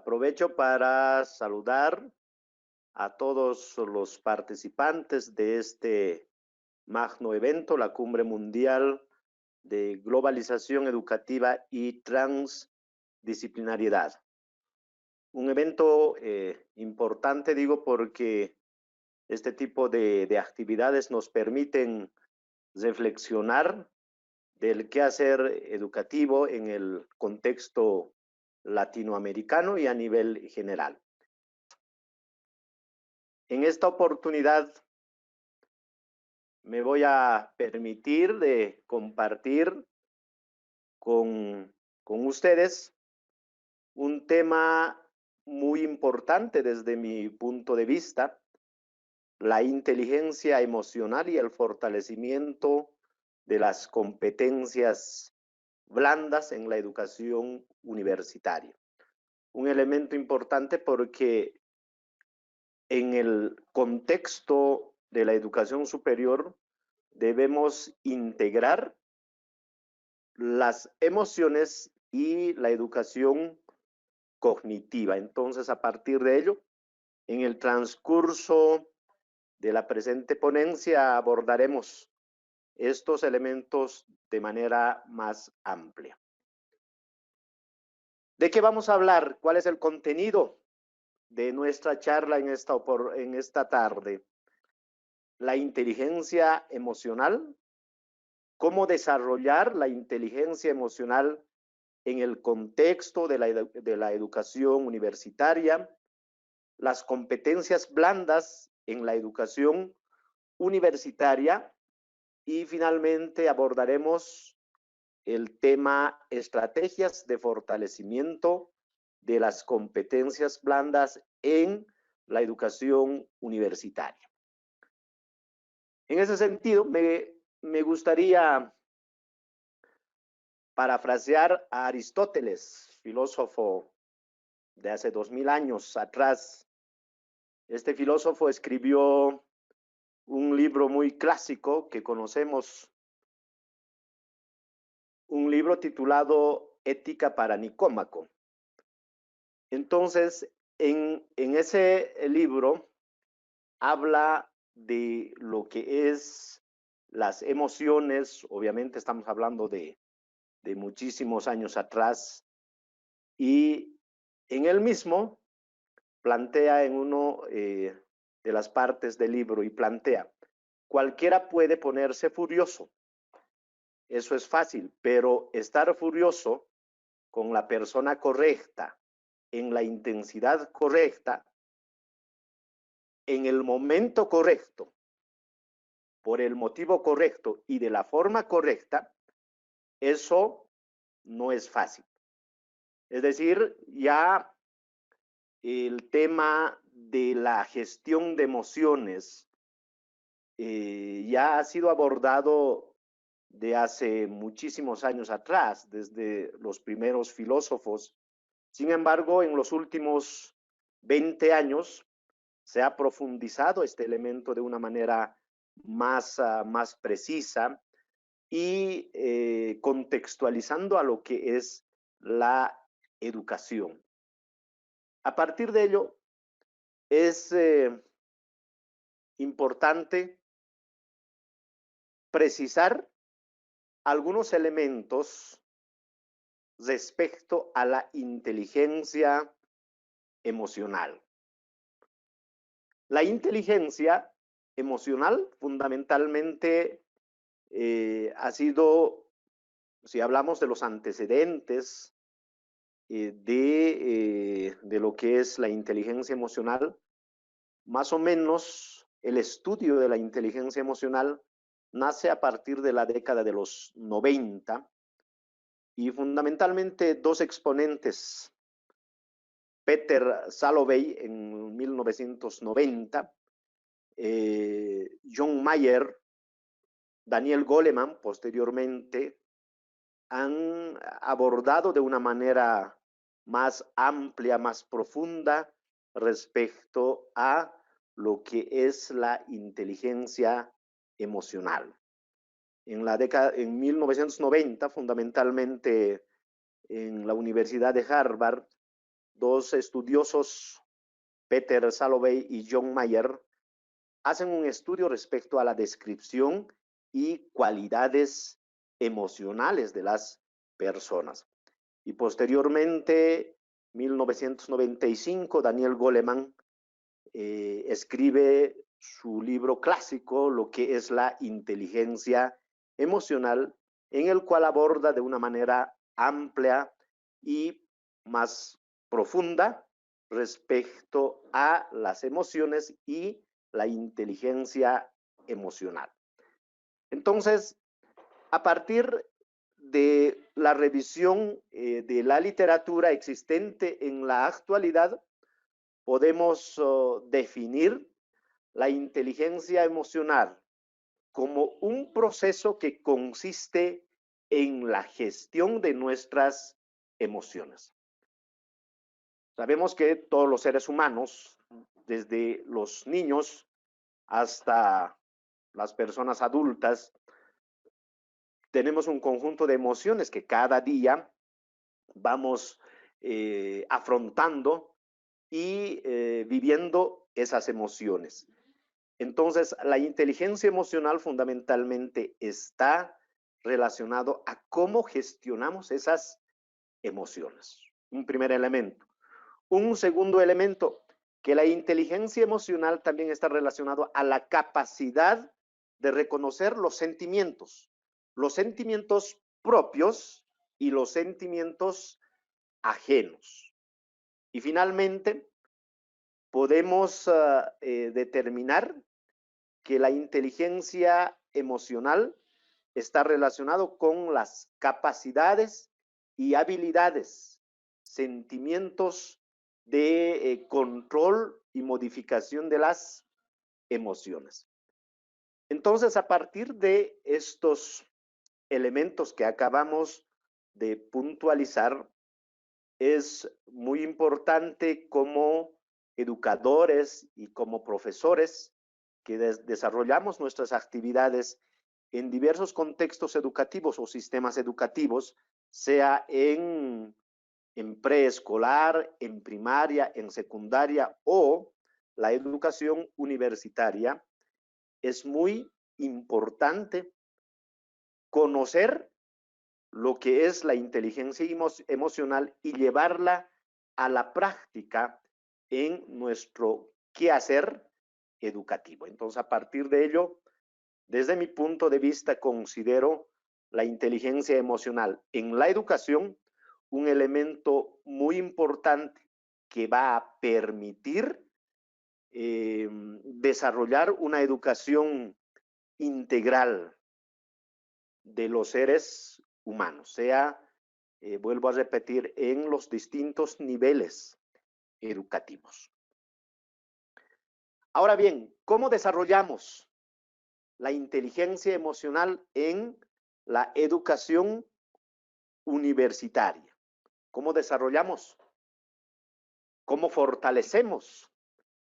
Aprovecho para saludar a todos los participantes de este magno evento, la Cumbre Mundial de Globalización Educativa y Transdisciplinariedad. Un evento importante, digo, porque este tipo de actividades nos permiten reflexionar del quehacer educativo en el contexto latinoamericano y a nivel general. En esta oportunidad me voy a permitir de compartir con ustedes un tema muy importante desde mi punto de vista, la inteligencia emocional y el fortalecimiento de las competencias blandas en la educación universitaria. Un elemento importante porque en el contexto de la educación superior debemos integrar las emociones y la educación cognitiva. Entonces, a partir de ello, en el transcurso de la presente ponencia abordaremos estos elementos de manera más amplia. ¿De qué vamos a hablar? ¿Cuál es el contenido de nuestra charla en esta tarde? La inteligencia emocional, cómo desarrollar la inteligencia emocional en el contexto de la educación universitaria, las competencias blandas en la educación universitaria y finalmente abordaremos el tema estrategias de fortalecimiento de las competencias blandas en la educación universitaria. En ese sentido, me gustaría parafrasear a Aristóteles, filósofo de hace 2000 años atrás. Este filósofo escribió un libro muy clásico que conocemos, un libro titulado Ética para Nicómaco. Entonces, en ese libro habla de lo que es las emociones. Obviamente estamos hablando de muchísimos años atrás, y en él mismo plantea en uno de las partes del libro y plantea, cualquiera puede ponerse furioso, eso es fácil, pero estar furioso con la persona correcta, en la intensidad correcta, en el momento correcto, por el motivo correcto y de la forma correcta, eso no es fácil. Es decir, ya el tema de la gestión de emociones ya ha sido abordado de hace muchísimos años atrás, desde los primeros filósofos. Sin embargo, en los últimos 20 años se ha profundizado este elemento de una manera más precisa y contextualizando a lo que es la educación. A partir de ello, es importante precisar algunos elementos respecto a la inteligencia emocional. La inteligencia emocional fundamentalmente ha sido, si hablamos de los antecedentes de lo que es la inteligencia emocional, más o menos el estudio de la inteligencia emocional nace a partir de la década de los 90 y fundamentalmente dos exponentes, Peter Salovey en 1990, John Mayer, Daniel Goleman posteriormente, han abordado de una manera más amplia, más profunda respecto a lo que es la inteligencia emocional. En 1990, fundamentalmente en la Universidad de Harvard, dos estudiosos, Peter Salovey y John Mayer, hacen un estudio respecto a la descripción y cualidades emocionales de las personas. Y posteriormente, 1995, Daniel Goleman escribe su libro clásico, Lo que es la inteligencia emocional, en el cual aborda de una manera amplia y más profunda respecto a las emociones y la inteligencia emocional. Entonces, a partir de la revisión de la literatura existente en la actualidad, podemos definir la inteligencia emocional como un proceso que consiste en la gestión de nuestras emociones. Sabemos que todos los seres humanos, desde los niños hasta las personas adultas, tenemos un conjunto de emociones que cada día vamos afrontando y viviendo esas emociones. Entonces, la inteligencia emocional fundamentalmente está relacionado a cómo gestionamos esas emociones. Un primer elemento. Un segundo elemento, que la inteligencia emocional también está relacionado a la capacidad de reconocer los sentimientos propios y los sentimientos ajenos. Y finalmente, podemos determinar que la inteligencia emocional está relacionado con las capacidades y habilidades, sentimientos de control y modificación de las emociones. Entonces, a partir de estos elementos que acabamos de puntualizar, es muy importante como educadores y como profesores que desarrollamos nuestras actividades en diversos contextos educativos o sistemas educativos, sea en preescolar, en primaria, en secundaria o la educación universitaria, es muy importante conocer lo que es la inteligencia emocional y llevarla a la práctica en nuestro quehacer educativo. Entonces, a partir de ello, desde mi punto de vista, considero la inteligencia emocional en la educación un elemento muy importante que va a permitir desarrollar una educación integral de los seres humanos, sea, vuelvo a repetir, en los distintos niveles educativos. Ahora bien, ¿cómo desarrollamos la inteligencia emocional en la educación universitaria? ¿Cómo desarrollamos? ¿Cómo fortalecemos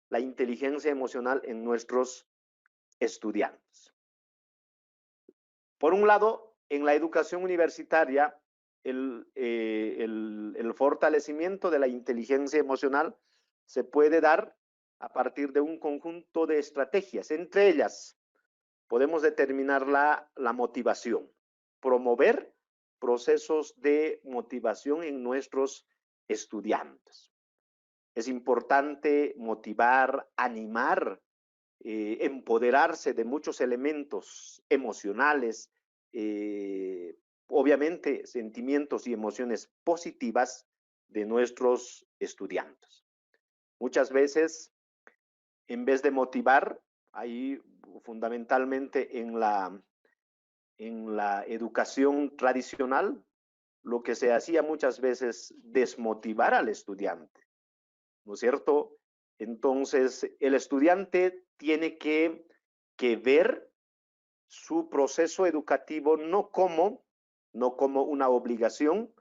la inteligencia emocional en nuestros estudiantes? Por un lado, en la educación universitaria, el fortalecimiento de la inteligencia emocional se puede dar a partir de un conjunto de estrategias. Entre ellas, podemos determinar la motivación, promover procesos de motivación en nuestros estudiantes. Es importante motivar, animar, empoderarse de muchos elementos emocionales, obviamente sentimientos y emociones positivas de nuestros estudiantes. Muchas veces, en vez de motivar, ahí fundamentalmente en la educación tradicional, lo que se hacía muchas veces desmotivar al estudiante, ¿no es cierto? Entonces, el estudiante tiene que ver su proceso educativo no como una obligación,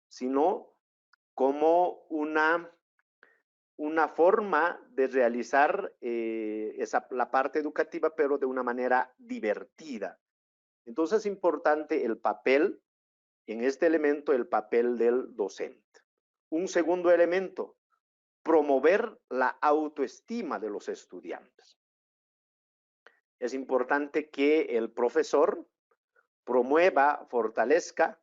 sino como una forma de realizar la parte educativa, pero de una manera divertida. Entonces es importante el papel, en este elemento, el papel del docente. Un segundo elemento, promover la autoestima de los estudiantes. Es importante que el profesor promueva, fortalezca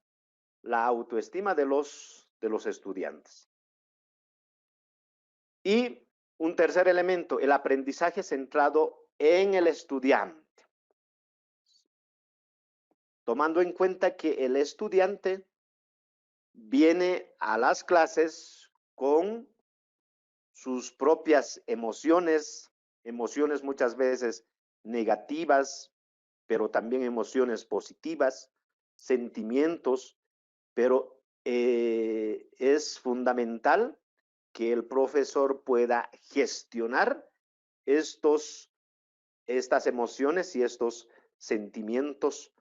la autoestima de los estudiantes. Y un tercer elemento, el aprendizaje centrado en el estudiante. Tomando en cuenta que el estudiante viene a las clases con sus propias emociones, emociones muchas veces negativas, pero también emociones positivas, sentimientos, pero es fundamental que el profesor pueda gestionar estas emociones y estos sentimientos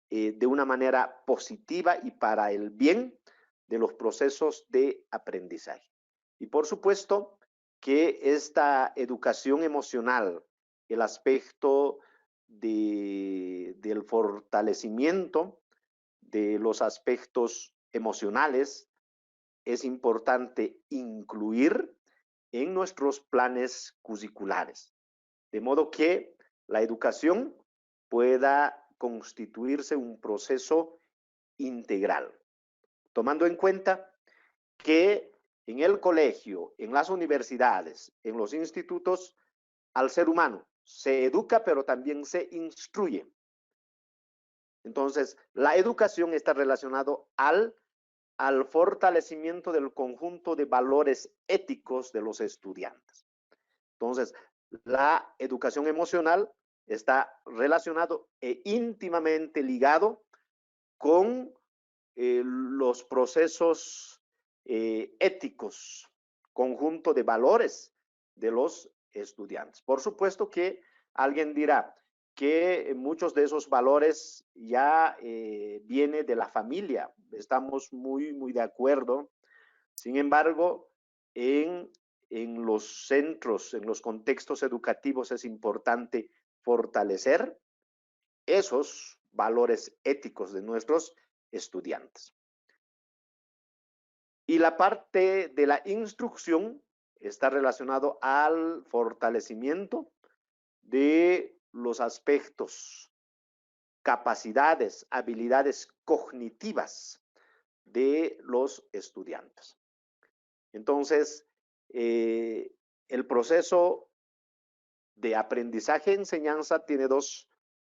de una manera positiva y para el bien de los procesos de aprendizaje. Y por supuesto que esta educación emocional, el aspecto del fortalecimiento de los aspectos emocionales, es importante incluir en nuestros planes curriculares, de modo que la educación pueda constituirse un proceso integral, tomando en cuenta que en el colegio, en las universidades, en los institutos, al ser humano se educa, pero también se instruye. Entonces, la educación está relacionada al fortalecimiento del conjunto de valores éticos de los estudiantes. Entonces, la educación emocional está relacionado e íntimamente ligado con los procesos éticos, conjunto de valores de los estudiantes. Por supuesto que alguien dirá que muchos de esos valores ya vienen de la familia. Estamos muy de acuerdo. Sin embargo, en los centros, en los contextos educativos es importante fortalecer esos valores éticos de nuestros estudiantes. Y la parte de la instrucción está relacionado al fortalecimiento de los aspectos, capacidades, habilidades cognitivas de los estudiantes. Entonces, el proceso de aprendizaje-enseñanza tiene dos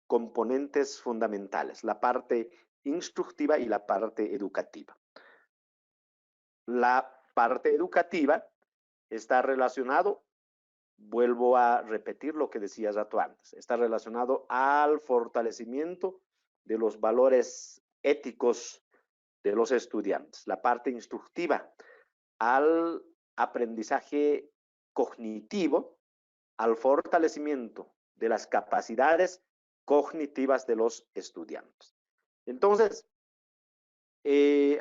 componentes fundamentales, la parte instructiva y la parte educativa. La parte educativa está relacionado, vuelvo a repetir lo que decía Rato antes, está relacionado al fortalecimiento de los valores éticos de los estudiantes. La parte instructiva al aprendizaje cognitivo, al fortalecimiento de las capacidades cognitivas de los estudiantes. Entonces,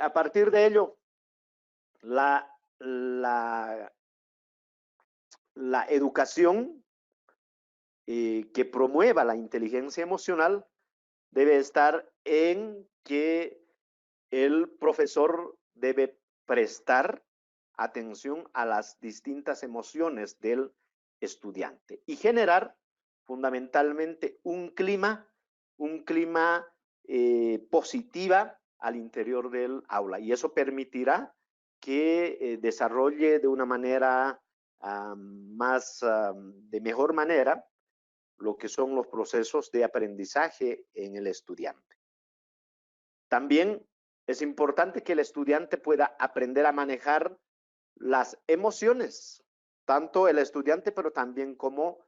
a partir de ello, la educación que promueva la inteligencia emocional debe estar en que el profesor debe prestar atención a las distintas emociones del estudiante y generar fundamentalmente un clima positiva al interior del aula, y eso permitirá que desarrolle de una manera de mejor manera lo que son los procesos de aprendizaje en el estudiante. También es importante que el estudiante pueda aprender a manejar las emociones, tanto el estudiante, pero también como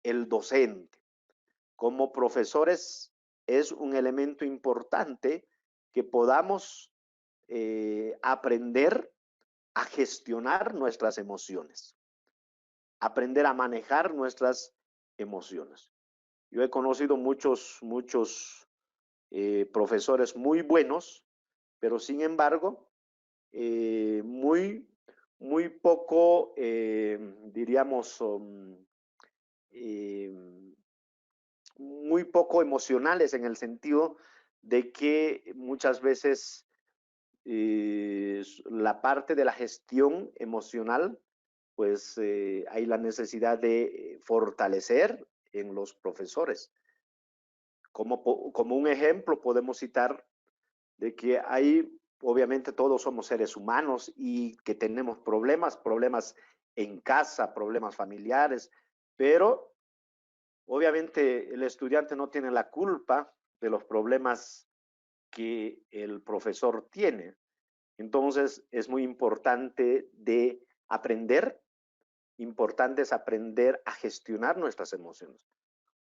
el docente. Como profesores es un elemento importante que podamos aprender a gestionar nuestras emociones, aprender a manejar nuestras emociones. Yo he conocido muchos profesores muy buenos, pero sin embargo, muy poco, diríamos, muy poco emocionales, en el sentido de que muchas veces la parte de la gestión emocional pues hay la necesidad de fortalecer en los profesores. Como un ejemplo podemos citar de que hay, obviamente todos somos seres humanos y que tenemos problemas en casa, problemas familiares, pero obviamente el estudiante no tiene la culpa de los problemas que el profesor tiene. Entonces es muy importante de aprender, importante es aprender a gestionar nuestras emociones.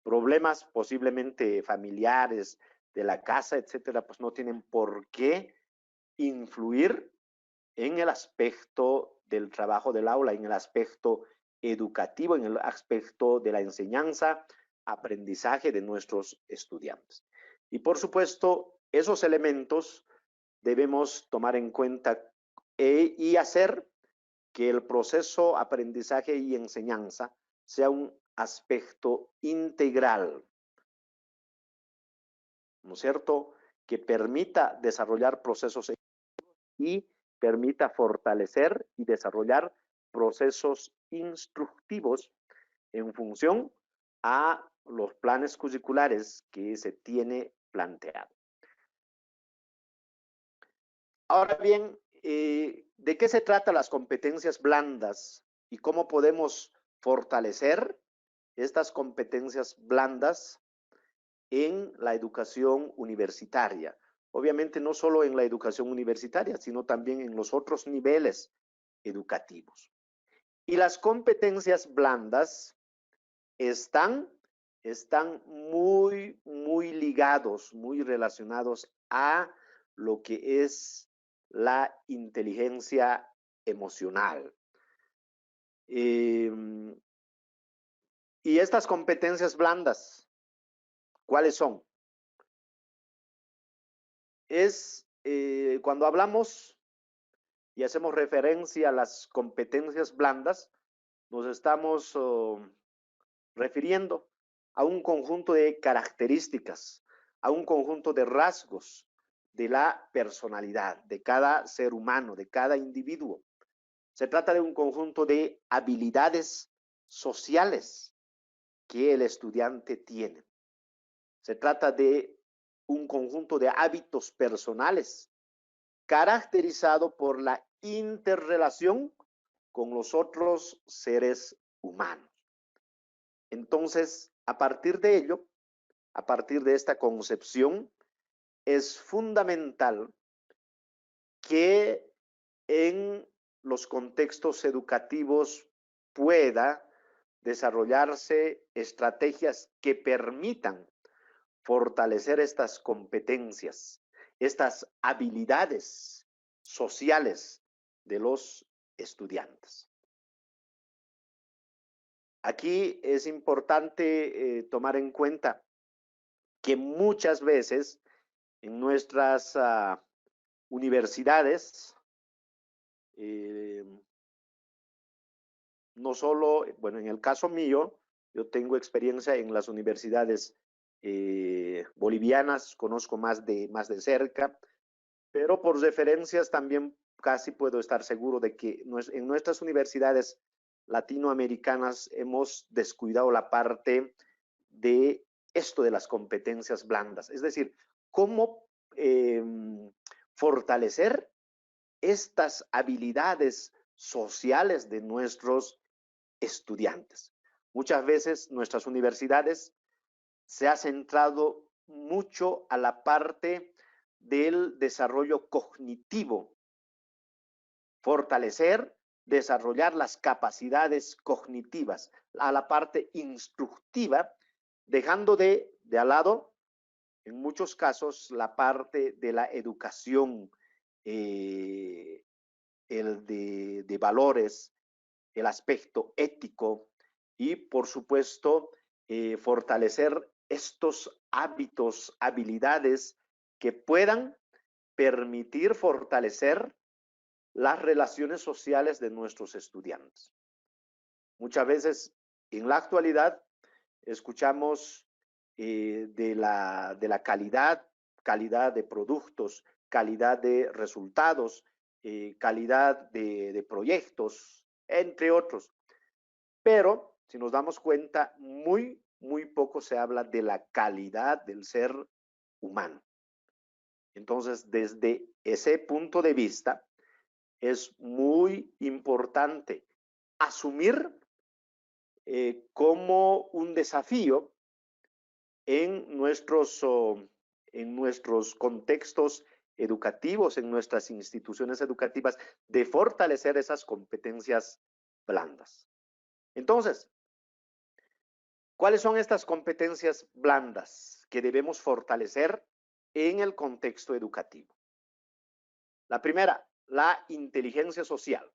Problemas posiblemente familiares, de la casa, etcétera, pues no tienen por qué influir en el aspecto del trabajo del aula, en el aspecto educativo, en el aspecto de la enseñanza, aprendizaje de nuestros estudiantes. Y por supuesto, esos elementos debemos tomar en cuenta y hacer que el proceso aprendizaje y enseñanza sea un aspecto integral, ¿no es cierto?, que permita desarrollar procesos y permita fortalecer y desarrollar procesos instructivos en función a los planes curriculares que se tiene planteado. Ahora bien, ¿de qué se trata las competencias blandas y cómo podemos fortalecer estas competencias blandas en la educación universitaria? Obviamente no solo en la educación universitaria, sino también en los otros niveles educativos. Y las competencias blandas están muy ligados, muy relacionados a lo que es la inteligencia emocional. Y estas competencias blandas, ¿cuáles son? Es cuando hablamos y hacemos referencia a las competencias blandas, nos estamos refiriendo a un conjunto de características, a un conjunto de rasgos de la personalidad de cada ser humano, de cada individuo. Se trata de un conjunto de habilidades sociales que el estudiante tiene. Se trata de un conjunto de hábitos personales caracterizado por la interrelación con los otros seres humanos. Entonces, a partir de ello, a partir de esta concepción, es fundamental que en los contextos educativos pueda desarrollarse estrategias que permitan fortalecer estas competencias, estas habilidades sociales de los estudiantes. Aquí es importante tomar en cuenta que muchas veces en nuestras universidades, no solo, bueno, en el caso mío, yo tengo experiencia en las universidades bolivianas, conozco más de cerca, pero por referencias también casi puedo estar seguro de que en nuestras universidades latinoamericanas hemos descuidado la parte de esto de las competencias blandas, es decir, cómo fortalecer estas habilidades sociales de nuestros estudiantes. Muchas veces nuestras universidades se ha centrado mucho a la parte del desarrollo cognitivo, fortalecer, desarrollar las capacidades cognitivas, a la parte instructiva, dejando de al lado, en muchos casos, la parte de la educación, el de valores, el aspecto ético y, por supuesto, fortalecer estos hábitos, habilidades que puedan permitir fortalecer las relaciones sociales de nuestros estudiantes. Muchas veces, en la actualidad, escuchamos de la calidad de productos, calidad de resultados, calidad de proyectos, entre otros. Pero, si nos damos cuenta, muy poco se habla de la calidad del ser humano. Entonces, desde ese punto de vista, es muy importante asumir como un desafío en nuestros contextos educativos, en nuestras instituciones educativas, de fortalecer esas competencias blandas. Entonces, ¿cuáles son estas competencias blandas que debemos fortalecer en el contexto educativo? La primera, la inteligencia social.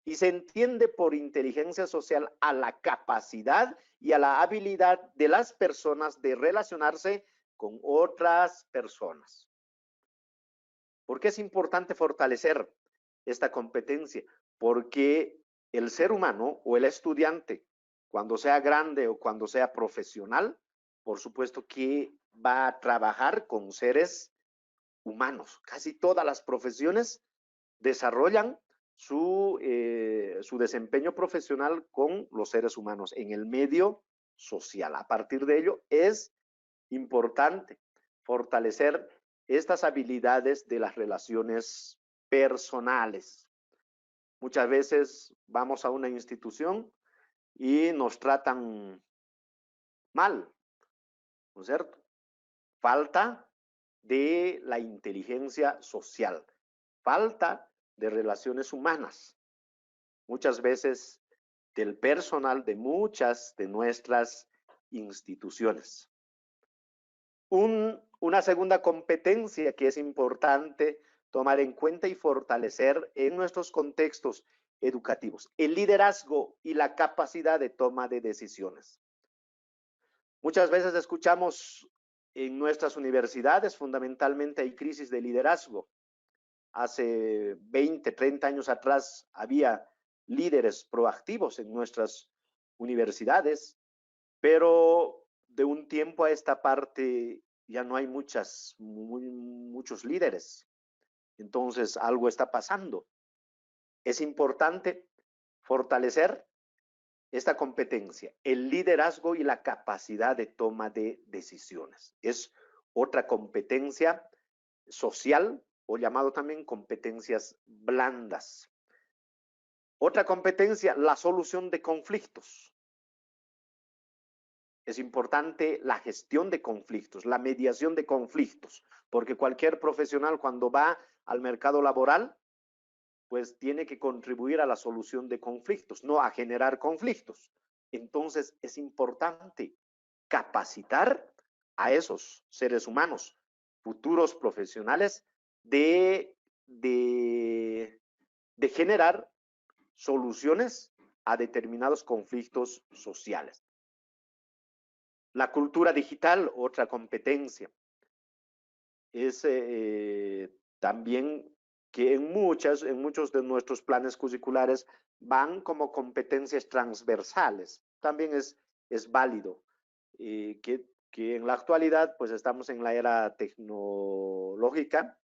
Y se entiende por inteligencia social a la capacidad y a la habilidad de las personas de relacionarse con otras personas. ¿Por qué es importante fortalecer esta competencia? Porque el ser humano o el estudiante, cuando sea grande o cuando sea profesional, por supuesto que va a trabajar con seres humanos. Casi todas las profesiones desarrollan su desempeño profesional con los seres humanos en el medio social. A partir de ello es importante fortalecer estas habilidades de las relaciones personales. Muchas veces vamos a una institución y nos tratan mal, ¿no es cierto? Falta de la inteligencia social, falta de relaciones humanas. Muchas veces del personal de muchas de nuestras instituciones. Una segunda competencia que es importante tomar en cuenta y fortalecer en nuestros contextos educativos, el liderazgo y la capacidad de toma de decisiones. Muchas veces escuchamos en nuestras universidades, fundamentalmente hay crisis de liderazgo. Hace 20, 30 años atrás había líderes proactivos en nuestras universidades, pero de un tiempo a esta parte ya no hay muchos líderes. Entonces, algo está pasando. Es importante fortalecer esta competencia, el liderazgo y la capacidad de toma de decisiones. Es otra competencia social o llamado también competencias blandas. Otra competencia, la solución de conflictos. Es importante la gestión de conflictos, la mediación de conflictos, porque cualquier profesional cuando va al mercado laboral, pues tiene que contribuir a la solución de conflictos, no a generar conflictos. Entonces es importante capacitar a esos seres humanos, futuros profesionales, de generar soluciones a determinados conflictos sociales. La cultura digital, otra competencia, es también que en muchos de nuestros planes curriculares van como competencias transversales. También es válido que en la actualidad pues estamos en la era tecnológica,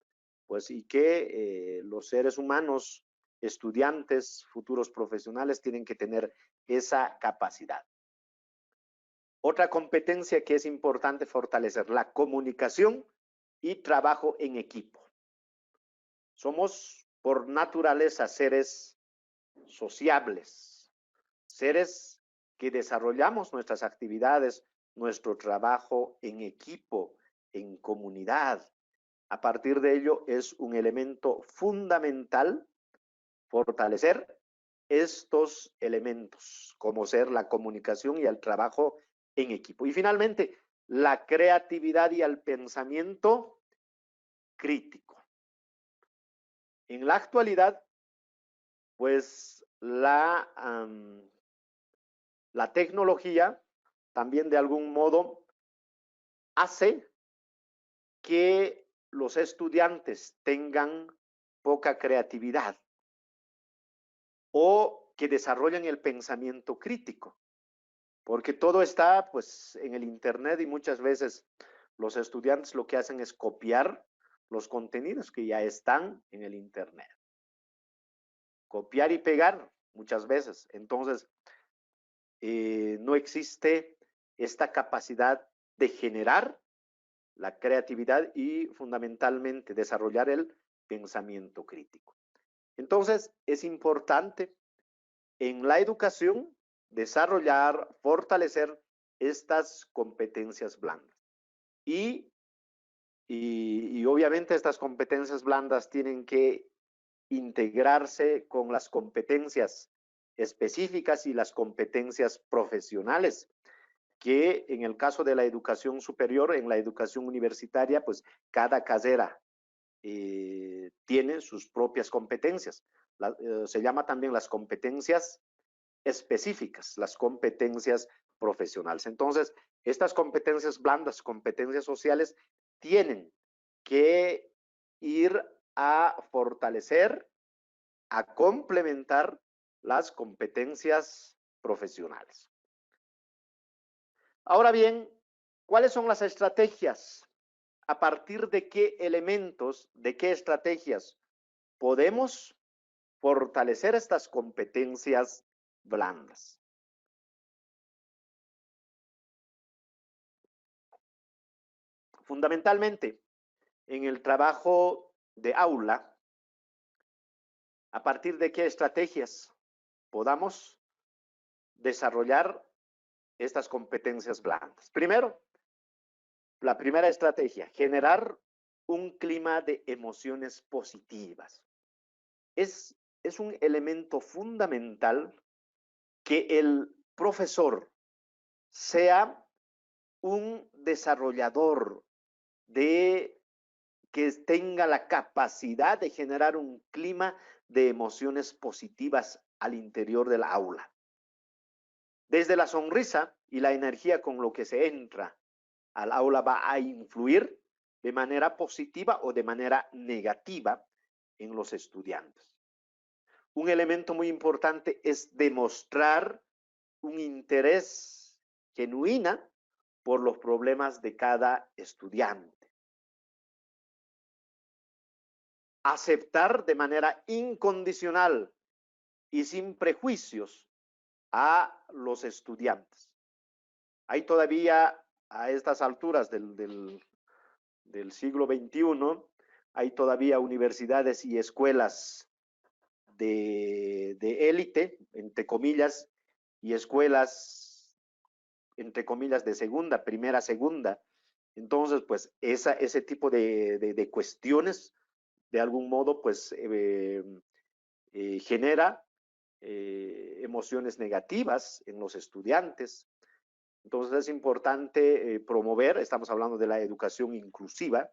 pues y que los seres humanos, estudiantes, futuros profesionales tienen que tener esa capacidad. Otra competencia que es importante fortalecer, la comunicación y trabajo en equipo. Somos por naturaleza seres sociables, seres que desarrollamos nuestras actividades, nuestro trabajo en equipo, en comunidad. A partir de ello es un elemento fundamental fortalecer estos elementos, como ser la comunicación y el trabajo en equipo. Y finalmente, la creatividad y el pensamiento crítico. En la actualidad, pues la tecnología también de algún modo hace que los estudiantes tengan poca creatividad o que desarrollen el pensamiento crítico, porque todo está pues en el internet y muchas veces los estudiantes lo que hacen es copiar los contenidos que ya están en el internet. Copiar y pegar muchas veces. Entonces, no existe esta capacidad de generar la creatividad y fundamentalmente desarrollar el pensamiento crítico. Entonces, es importante en la educación desarrollar, fortalecer estas competencias blandas. Y obviamente estas competencias blandas tienen que integrarse con las competencias específicas y las competencias profesionales, que en el caso de la educación superior, en la educación universitaria, pues cada carrera tiene sus propias competencias. Se llama también las competencias específicas, las competencias profesionales. Entonces, estas competencias blandas, competencias sociales, tienen que ir a fortalecer, a complementar las competencias profesionales. Ahora bien, ¿cuáles son las estrategias? ¿A partir de qué elementos, de qué estrategias podemos fortalecer estas competencias blandas? Fundamentalmente, en el trabajo de aula, ¿a partir de qué estrategias podamos desarrollar estas competencias blandas? Primero, la primera estrategia, generar un clima de emociones positivas. Es un elemento fundamental que el profesor sea un desarrollador de que tenga la capacidad de generar un clima de emociones positivas al interior del aula. Desde la sonrisa y la energía con lo que se entra al aula va a influir de manera positiva o de manera negativa en los estudiantes. Un elemento muy importante es demostrar un interés genuino por los problemas de cada estudiante. Aceptar de manera incondicional y sin prejuicios a los estudiantes. Hay todavía a estas alturas del siglo XXI, hay todavía universidades y escuelas de élite, entre comillas, y escuelas, entre comillas, de segunda, primera, segunda. Entonces, pues ese tipo de cuestiones, de algún modo, pues genera emociones negativas en los estudiantes. Entonces es importante promover, estamos hablando de la educación inclusiva,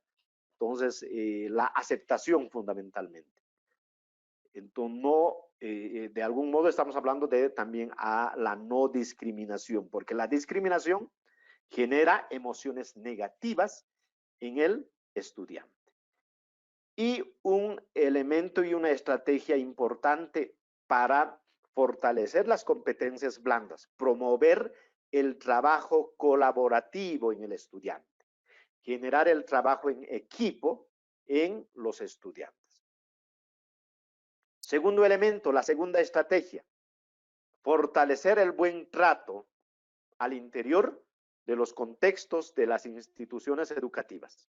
entonces la aceptación fundamentalmente. Entonces, no, de algún modo estamos hablando de también a la no discriminación, porque la discriminación genera emociones negativas en el estudiante. Y un elemento y una estrategia importante para fortalecer las competencias blandas, promover el trabajo colaborativo en el estudiante, generar el trabajo en equipo en los estudiantes. Segundo elemento, la segunda estrategia, fortalecer el buen trato al interior de los contextos de las instituciones educativas.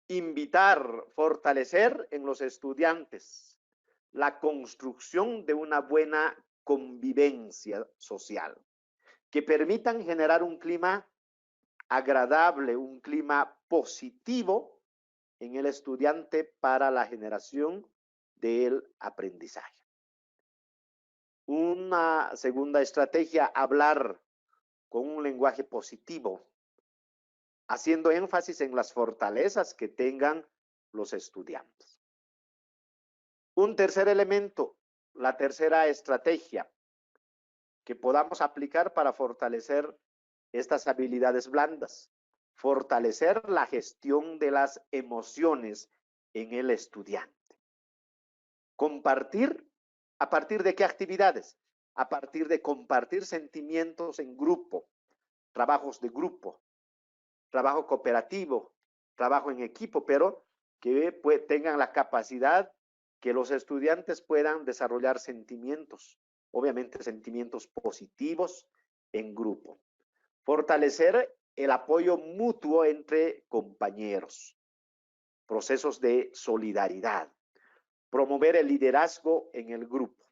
Invitar, fortalecer en los estudiantes la construcción de una buena convivencia social, que permitan generar un clima agradable, un clima positivo en el estudiante para la generación del aprendizaje. Una segunda estrategia, hablar con un lenguaje positivo, haciendo énfasis en las fortalezas que tengan los estudiantes. Un tercer elemento, la tercera estrategia que podamos aplicar para fortalecer estas habilidades blandas, fortalecer la gestión de las emociones en el estudiante. Compartir, ¿a partir de qué actividades? A partir de compartir sentimientos en grupo, trabajos de grupo, trabajo cooperativo, trabajo en equipo, pero que tengan la capacidad que los estudiantes puedan desarrollar sentimientos, obviamente sentimientos positivos en grupo. Fortalecer el apoyo mutuo entre compañeros, procesos de solidaridad, promover el liderazgo en el grupo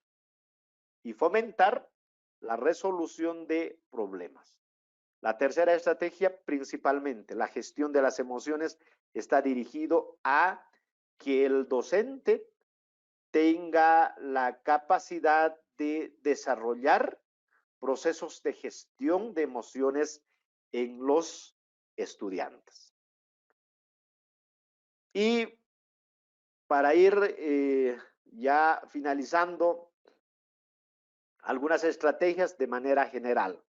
y fomentar la resolución de problemas. La tercera estrategia, principalmente la gestión de las emociones, está dirigido a que el docente tenga la capacidad de desarrollar procesos de gestión de emociones en los estudiantes. Y para ir ya finalizando, algunas estrategias de manera general.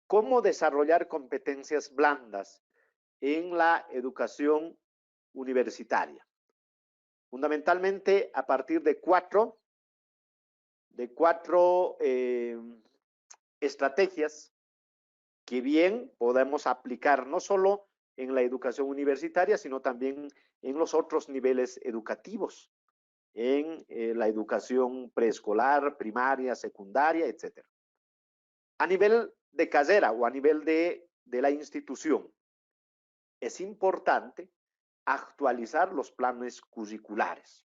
¿Cómo desarrollar competencias blandas en la educación universitaria? Fundamentalmente a partir de cuatro estrategias que bien podemos aplicar no solo en la educación universitaria, sino también en los otros niveles educativos, en la educación preescolar, primaria, secundaria, etc. A nivel de carrera o a nivel de la institución, es importante actualizar los planes curriculares,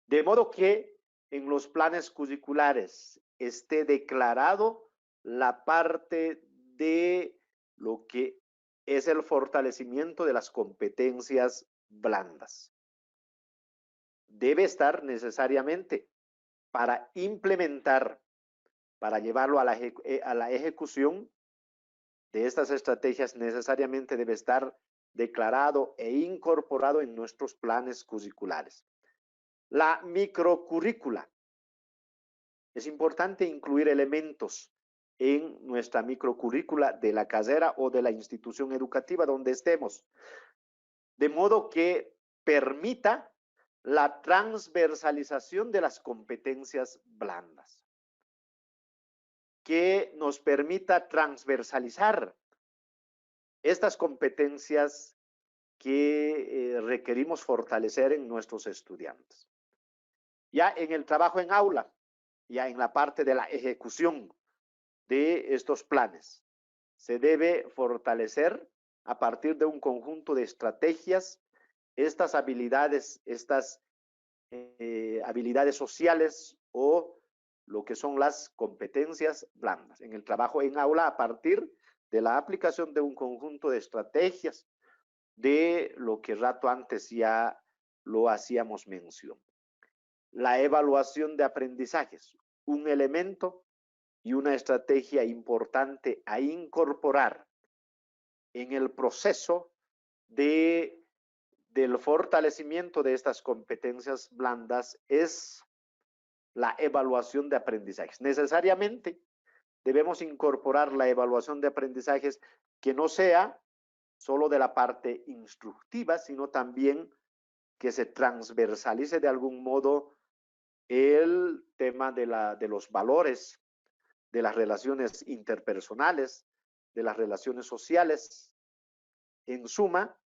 de modo que en los planes curriculares esté declarado la parte de lo que es el fortalecimiento de las competencias blandas. Debe estar necesariamente para implementar, para llevarlo a la ejecución de estas estrategias, necesariamente debe estar declarado e incorporado en nuestros planes curriculares. La microcurrícula. Es importante incluir elementos en nuestra microcurrícula de la carrera o de la institución educativa donde estemos, de modo que permita la transversalización de las competencias blandas, que nos permita transversalizar estas competencias que requerimos fortalecer en nuestros estudiantes. Ya en el trabajo en aula, ya en la parte de la ejecución de estos planes, se debe fortalecer a partir de un conjunto de estrategias estas habilidades sociales o lo que son las competencias blandas. En el trabajo en aula, a partir de la aplicación de un conjunto de estrategias de lo que rato antes ya lo hacíamos mención. La evaluación de aprendizajes, un elemento y una estrategia importante a incorporar en el proceso del fortalecimiento de estas competencias blandas es la evaluación de aprendizajes. Necesariamente debemos incorporar la evaluación de aprendizajes que no sea solo de la parte instructiva, sino también que se transversalice de algún modo el tema de los valores, de las relaciones interpersonales, de las relaciones sociales. En suma,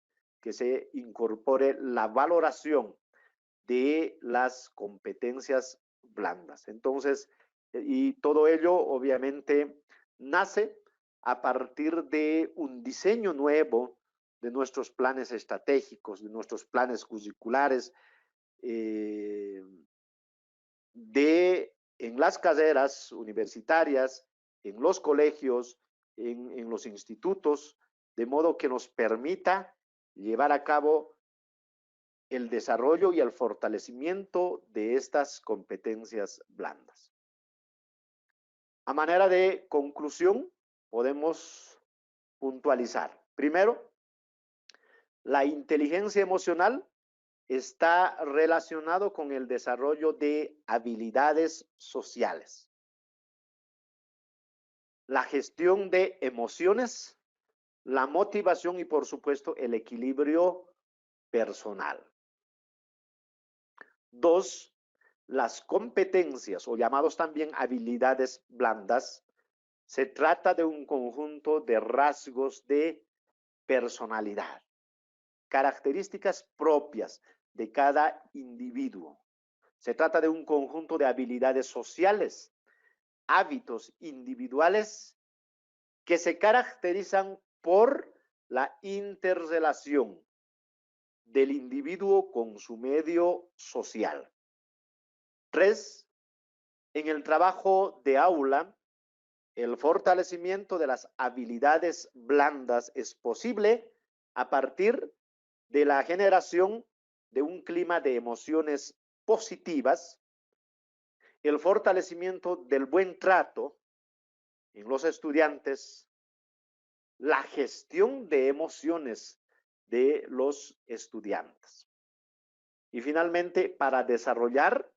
que se incorpore la valoración de las competencias blandas. Entonces, y todo ello obviamente nace a partir de un diseño nuevo de nuestros planes estratégicos, de nuestros planes curriculares, en las carreras universitarias, en los colegios, en los institutos, de modo que nos permita llevar a cabo el desarrollo y el fortalecimiento de estas competencias blandas. A manera de conclusión, podemos puntualizar. Primero, la inteligencia emocional está relacionado con el desarrollo de habilidades sociales. La gestión de emociones, la motivación y, por supuesto, el equilibrio personal. Dos, las competencias o llamados también habilidades blandas, se trata de un conjunto de rasgos de personalidad, características propias de cada individuo, Se trata de un conjunto de habilidades sociales, hábitos individuales que se caracterizan por la interrelación del individuo con su medio social. 3. En el trabajo de aula, el fortalecimiento de las habilidades blandas es posible a partir de la generación de un clima de emociones positivas, el fortalecimiento del buen trato en los estudiantes, la gestión de emociones de los estudiantes. Y finalmente, para desarrollar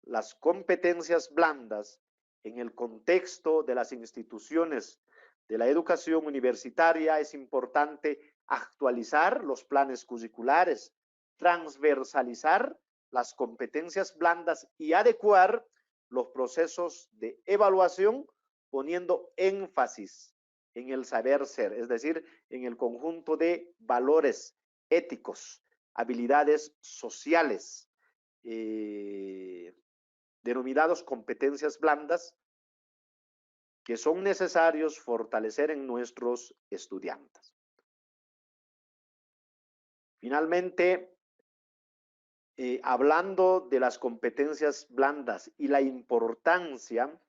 las competencias blandas en el contexto de las instituciones de la educación universitaria, es importante actualizar los planes curriculares, transversalizar las competencias blandas y adecuar los procesos de evaluación poniendo énfasis en el saber ser, es decir, en el conjunto de valores éticos, habilidades sociales, denominados competencias blandas, que son necesarios fortalecer en nuestros estudiantes. Finalmente, hablando de las competencias blandas y la importancia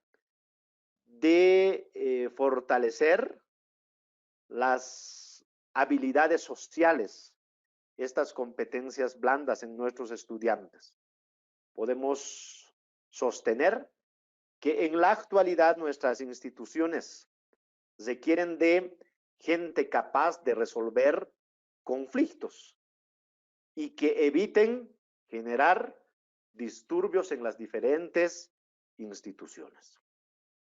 de fortalecer las habilidades sociales, estas competencias blandas en nuestros estudiantes, podemos sostener que en la actualidad nuestras instituciones requieren de gente capaz de resolver conflictos y que eviten generar disturbios en las diferentes instituciones.